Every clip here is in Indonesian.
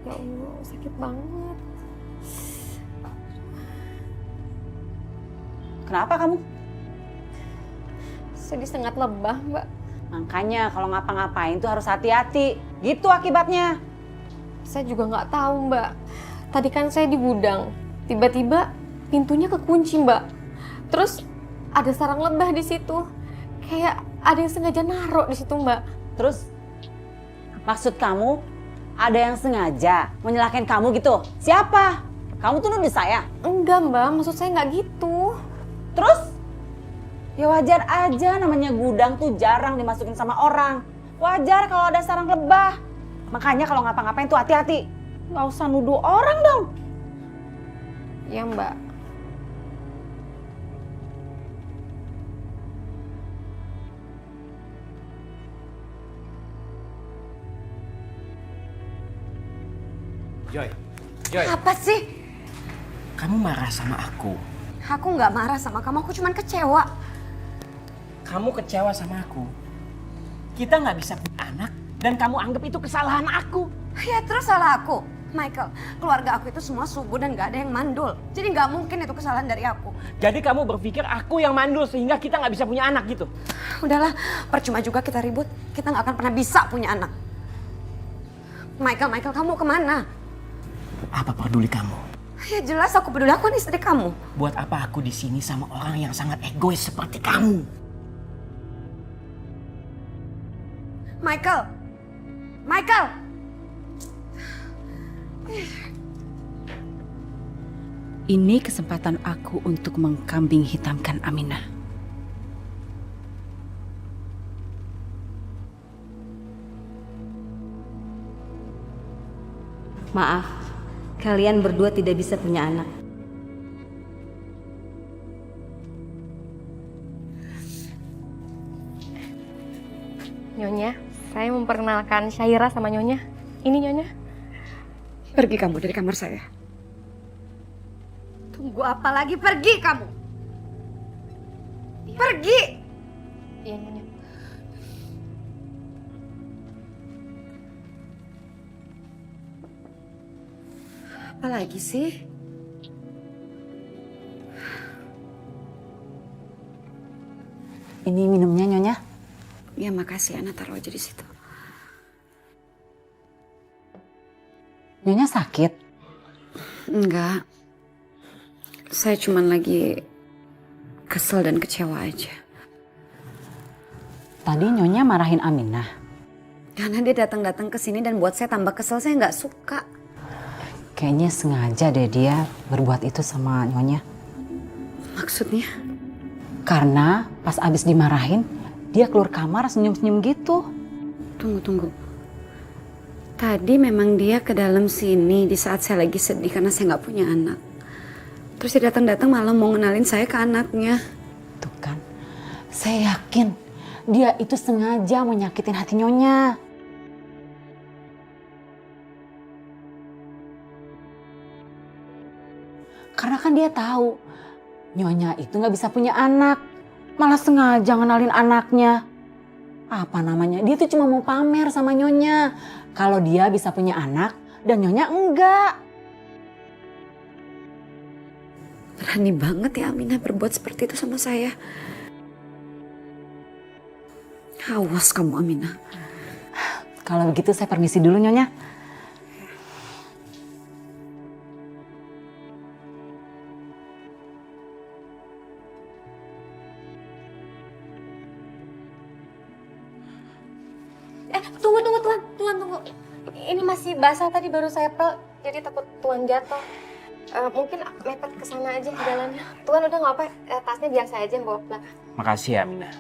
Ya Allah, sakit banget. Kenapa kamu? Saya disengat lebah, Mbak. Makanya kalau ngapa-ngapain tuh harus hati-hati. Gitu akibatnya. Saya juga nggak tahu, Mbak. Tadi kan saya di gudang. Tiba-tiba pintunya kekunci, Mbak. Terus ada sarang lebah di situ. Kayak ada yang sengaja naruh di situ, Mbak. Terus maksud kamu ada yang sengaja menyalahkan kamu gitu? Siapa? Kamu tuh nuduh saya? Enggak, Mbak. Maksud saya nggak gitu. Terus? Ya wajar aja, namanya gudang tuh jarang dimasukin sama orang. Wajar kalau ada sarang lebah. Makanya kalau ngapa-ngapain tuh hati-hati. Nggak usah nuduh orang dong. Ya, Mbak. Joy, Apa sih? kamu marah sama aku. Aku nggak marah sama kamu, aku cuma kecewa. Kamu kecewa sama aku. Kita nggak bisa punya anak dan kamu anggap itu kesalahan aku. Ya terus salah aku. Michael, keluarga aku itu semua subur dan nggak ada yang mandul. Jadi nggak mungkin itu kesalahan dari aku. Jadi kamu berpikir aku yang mandul sehingga kita nggak bisa punya anak gitu? Udahlah, percuma juga kita ribut. Kita nggak akan pernah bisa punya anak. Michael, kamu kemana? Apa peduli kamu? Ya jelas aku peduli, aku kan istri kamu. Buat apa aku di sini sama orang yang sangat egois seperti kamu? Michael! Ini kesempatan aku untuk mengkambing hitamkan Aminah. Maaf, kalian berdua tidak bisa punya anak. Nyonya, saya memperkenalkan Syaira sama Nyonya. Ini Nyonya. Pergi kamu dari kamar saya. Tunggu apa lagi? Pergi kamu! Pergi! Iya, Nyonya. Apa lagi sih? Ini minumnya Nyonya. Ya makasih, Ana taruh aja di situ. Nyonya sakit? Enggak. Saya cuman lagi kesel dan kecewa aja. Tadi Nyonya marahin Aminah. Karena dia datang-datang ke sini dan buat saya tambah kesel, saya nggak suka. Kayaknya sengaja deh dia berbuat itu sama Nyonya. Maksudnya? Karena pas abis dimarahin, dia keluar kamar senyum-senyum gitu. Tunggu. Tadi memang dia ke dalam sini di saat saya lagi sedih karena saya nggak punya anak. Terus dia datang-datang malah mau ngenalin saya ke anaknya. Tuh kan, saya yakin dia itu sengaja mau nyakitin hati Nyonya. Karena kan dia tahu Nyonya itu nggak bisa punya anak, malah sengaja ngenalin anaknya. Apa namanya? Dia tuh cuma mau pamer sama Nyonya kalau dia bisa punya anak dan Nyonya enggak. Berani banget ya Aminah berbuat seperti itu sama saya. Awas kamu Aminah. Kalau begitu saya permisi dulu Nyonya. Tunggu. Ini masih basah tadi baru saya pel, jadi takut Tuan jatuh. Mungkin mepet ke sana aja jalannya. Tuan udah nggak apa, tasnya biar saya aja yang bawa ke belakang. Makasih ya, Aminah.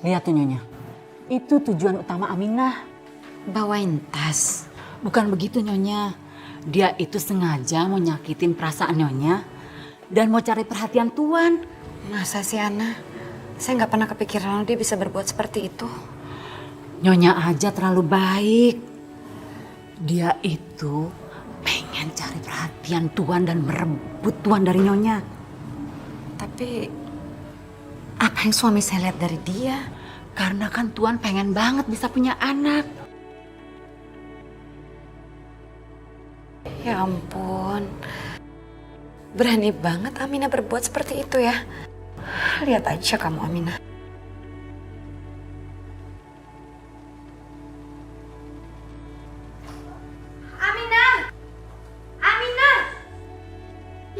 Lihat tuh Nyonya, itu tujuan utama Aminah. Bawain tas. Bukan begitu Nyonya, dia itu sengaja mau nyakitin perasaan Nyonya dan mau cari perhatian Tuan. Masa sih Ana? Saya nggak pernah kepikiran dia bisa berbuat seperti itu. Nyonya aja terlalu baik. Dia itu pengen pengen cari perhatian Tuan dan merebut Tuan dari Nyonya. Tapi apa yang suami saya lihat dari dia? Karena kan Tuan pengen banget bisa punya anak. Ya ampun. Berani banget Aminah berbuat seperti itu ya. Lihat aja kamu Aminah.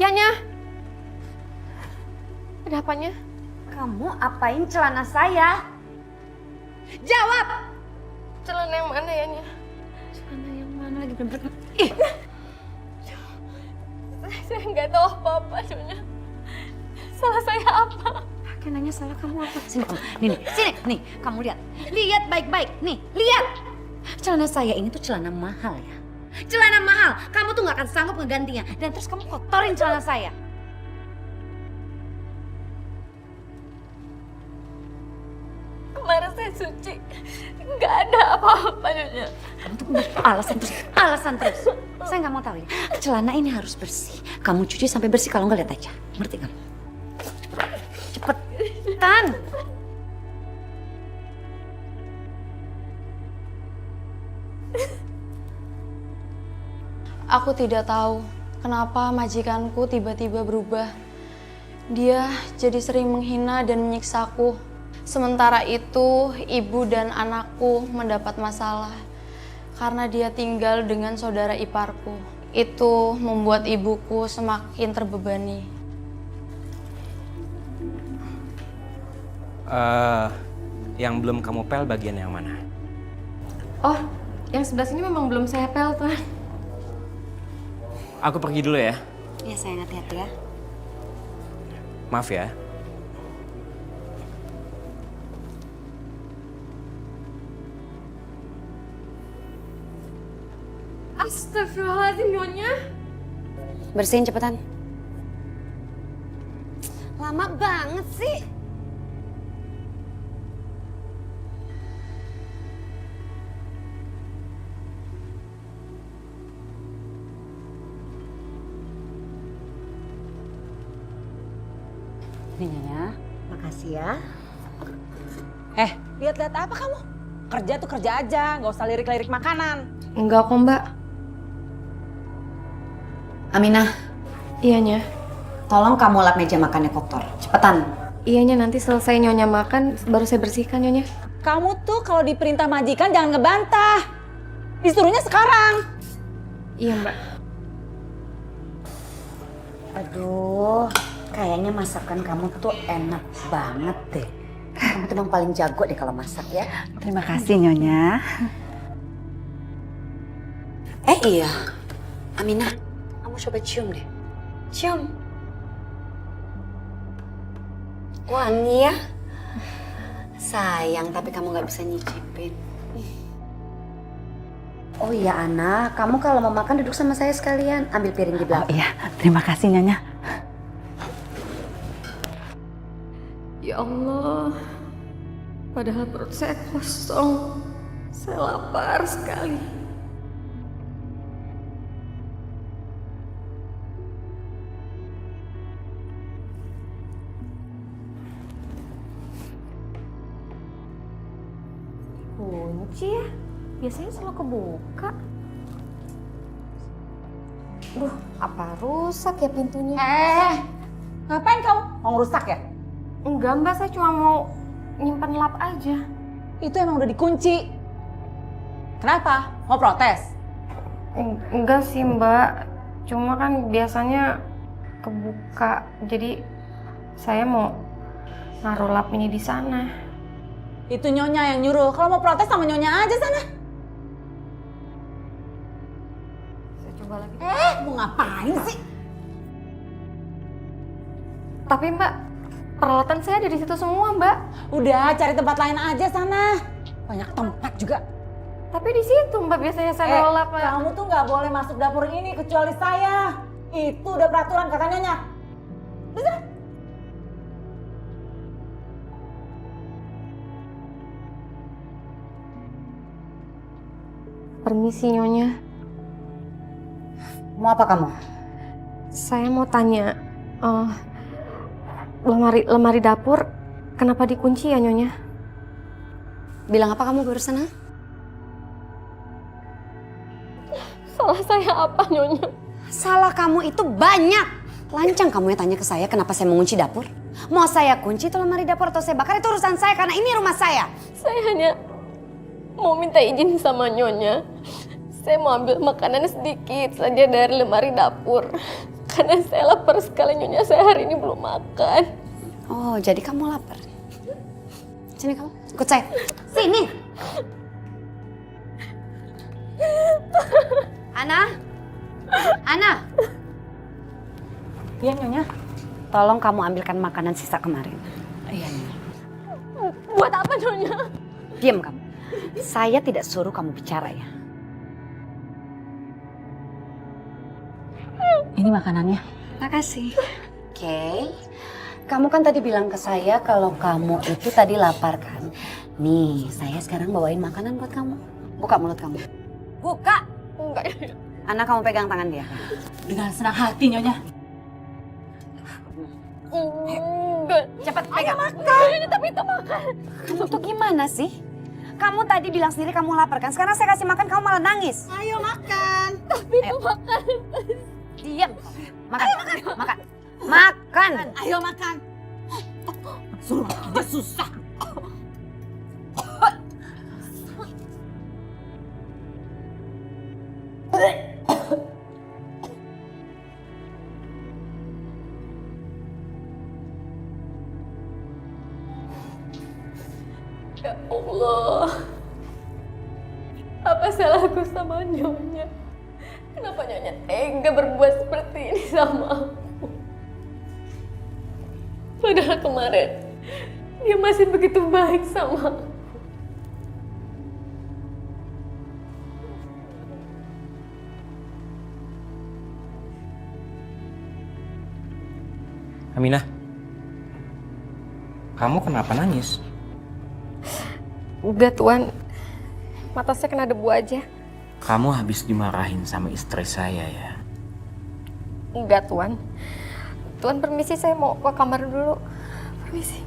Yanya. Ada apanya? Kamu apain celana saya? Jawab! Celana yang mana Yanya? Celana yang mana lagi bener? Saya nggak tahu apa-apa Nyonya. Salah saya apa? Pakai nanya salah kamu apa? Sini kamu, sini, nih kamu lihat. Lihat baik-baik, nih lihat. Celana saya ini tuh celana mahal ya. Celana mahal, kamu tuh nggak akan sanggup ngegantinya. Dan terus kamu kotorin celana saya. Kemarin saya suci. Nggak ada apa-apa Nyonya. Kamu tuh alasan terus. Saya nggak mau tahu ya. Celana ini harus bersih. Kamu cuci sampai bersih, kalau nggak lihat aja. Ngerti kamu? Cepetan. Aku tidak tahu kenapa majikanku tiba-tiba berubah. Dia jadi sering menghina dan menyiksaku. Sementara itu, ibu dan anakku mendapat masalah karena dia tinggal dengan saudara iparku. Itu membuat ibuku semakin terbebani. Yang belum kamu pel bagian yang mana? Oh, yang sebelah sini memang belum saya pel, Tuan. Aku pergi dulu ya. Ya sayang, hati-hati ya. Maaf ya. Astagfirullahaladzim, Nyonya. Bersihin cepetan. Lama banget sih. Nih Nyonya. Makasih ya. Lihat-lihat apa kamu? Kerja tuh kerja aja, nggak usah lirik-lirik makanan. Enggak kok, Mbak. Aminah, Iyanya. tolong kamu lap meja makannya kotor. Cepetan. Iyanya, nanti selesai Nyonya makan, baru saya bersihkan, Nyonya. Kamu tuh kalau diperintah majikan jangan ngebantah. Disuruhnya sekarang. Iya, Mbak. Aduh, kayaknya masakan kamu tuh enak banget deh. Kamu tuh emang paling jago deh kalau masak ya. Terima kasih Nyonya. Iya. Aminah, kamu coba cium deh. Cium. Wangi ya. Sayang, tapi kamu nggak bisa nyicipin. Oh iya Ana, kamu kalau mau makan duduk sama saya sekalian. Ambil piring di Oh belakang. iya, terima kasih Nyonya. Ya Allah. Padahal perut saya kosong. Saya lapar sekali. Kunci ya? Biasanya selalu kebuka. Duh, apa rusak ya pintunya? Ngapain kamu? Mau ngerusak ya? Enggak, Mbak. Saya cuma mau nyimpan lap aja. Itu emang udah dikunci. Kenapa? Mau protes? Enggak sih, Mbak. Cuma kan biasanya kebuka. Jadi saya mau naruh lap ini di sana. Itu Nyonya yang nyuruh. Kalau mau protes sama Nyonya aja sana. Saya coba lagi. Mau ngapain sih? Tapi Mbak, peralatan saya ada di situ semua, Mbak. Udah, cari tempat lain aja sana. Banyak tempat juga. Tapi di situ Mbak biasanya saya naruh lap, Mbak. Kamu tuh nggak boleh masuk dapur ini kecuali saya. Itu udah peraturan kata Nyonya. Udah sana. Permisi, Nyonya. Mau apa kamu? Saya mau tanya, lemari dapur kenapa dikunci ya Nyonya? Bilang apa kamu barusan, ha? Salah saya apa Nyonya? Salah kamu itu banyak. Lancang kamu yang tanya ke saya kenapa saya mengunci dapur. Mau saya kunci itu lemari dapur atau saya bakar itu urusan saya karena ini rumah saya. Saya hanya mau minta izin sama Nyonya. Saya mau ambil makanan sedikit saja dari lemari dapur. Karena saya lapar sekali Nyonya, saya hari ini belum makan. Oh, jadi kamu lapar. Sini kamu, ikut saya. Sini. Ana. Ana. Iya Nyonya. Tolong kamu ambilkan makanan sisa kemarin. Iya Nyonya. Buat apa Nyonya? Diam kamu. Saya tidak suruh kamu bicara ya. Ini makanannya. Makasih. Oke. Kamu kan tadi bilang ke saya kalau kamu itu tadi lapar kan? Nih, saya sekarang bawain makanan buat kamu. Buka mulut kamu. Buka! Enggak. Anak kamu pegang tangan dia. Dengan senang hati Nyonya. Enggak. Cepat pegang. Ini tapi itu makan. Kamu tuh gimana sih? Kamu tadi bilang sendiri kamu lapar kan? Sekarang saya kasih makan kamu malah nangis. Ayo makan. Tapi itu makan. Diam. Makan. Makan. Makan. Ayo makan. Suruh makan susah. Ya Allah. Apa salahku sama Nyonya? Kenapa Nyonya tega berbuat seperti ini sama aku? Padahal kemarin dia masih begitu baik sama aku. Aminah, kamu kenapa nangis? Enggak Tuan, mata saya kena debu aja. Kamu habis dimarahin sama istri saya ya? Enggak Tuan. Tuan permisi, saya mau ke kamar dulu. Permisi.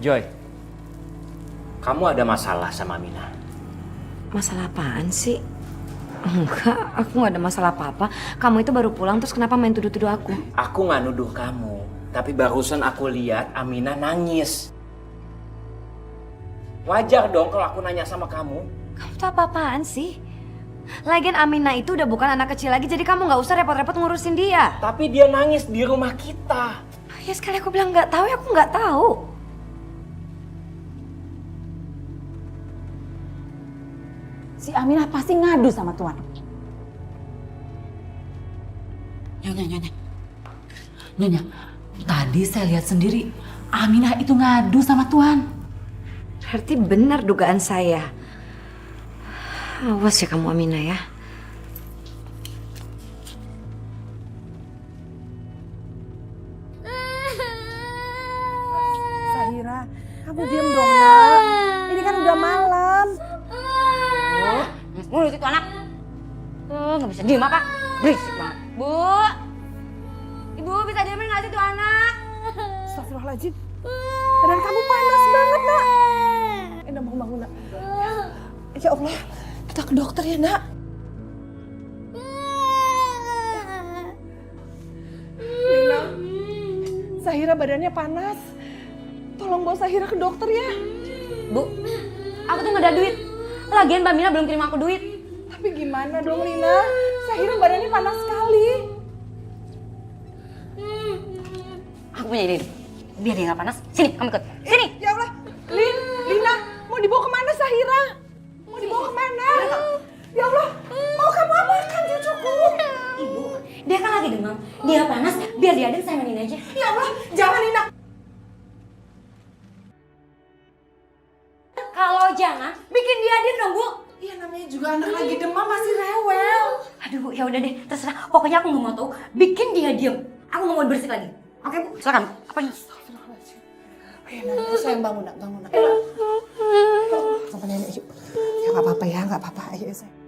Joy, kamu ada masalah sama Aminah? Masalah apaan sih? Enggak, aku gak ada masalah apa-apa. Kamu itu baru pulang terus kenapa main tuduh-tuduh aku? Aku nggak nuduh kamu, tapi barusan aku lihat Aminah nangis. Wajar dong kalau aku nanya sama kamu. Kamu tuh apa-apaan sih? Lagian Amina itu udah bukan anak kecil lagi, jadi kamu gak usah repot-repot ngurusin dia. Tapi dia nangis di rumah kita. Ya sekali aku bilang gak tahu, ya aku gak tahu. Si Aminah pasti ngadu sama Tuan. Nyonya. Nyonya, tadi saya lihat sendiri Aminah itu ngadu sama Tuan. Berarti benar dugaan saya. Awas ya kamu Amina ya. Zahira, kamu diam dong nak. Ini kan udah malam. Mulut itu anak. Nggak bisa diem apa? Berisik banget. Bu, Ibu bisa diemin nggak sih tuh anak? Astagfirullahaladzim. Badan kamu panas banget nak. Nak bangun nak. Ya Allah, kita ke dokter ya nak. Lina, Zahira badannya panas. Tolong bawa Zahira ke dokter ya. Bu, aku tuh nggak ada duit. Lagian Mbak Mina belum kirim aku duit. Tapi gimana dong Lina? Zahira badannya panas sekali. Aku punya ide. Biar dia nggak panas. Sini, kamu ikut. Sini. Ya Allah, Lina, mau dibawa kemana Zahira? Mau dibawa kemana? Ya Allah, mau kamu apakan cucuku? Ibu, dia kan lagi demam. Dia panas, biar dia adem saya mainin aja. Ya Allah, jangan Lina. Kalau jangan, bikin dia adem dong, Bu. Iya namanya juga anak lagi demam masih rewel. Aduh, Bu, ya udah deh, terserah. Pokoknya aku nggak mau tahu. Bikin dia diem. Aku nggak mau bersih lagi. Oke, Bu, silakan. Apanya? Ayo Nana, sayang bangun nak. Sama nenek yuk. Ya Nggak apa-apa ya, nggak apa-apa. Ayo, saya.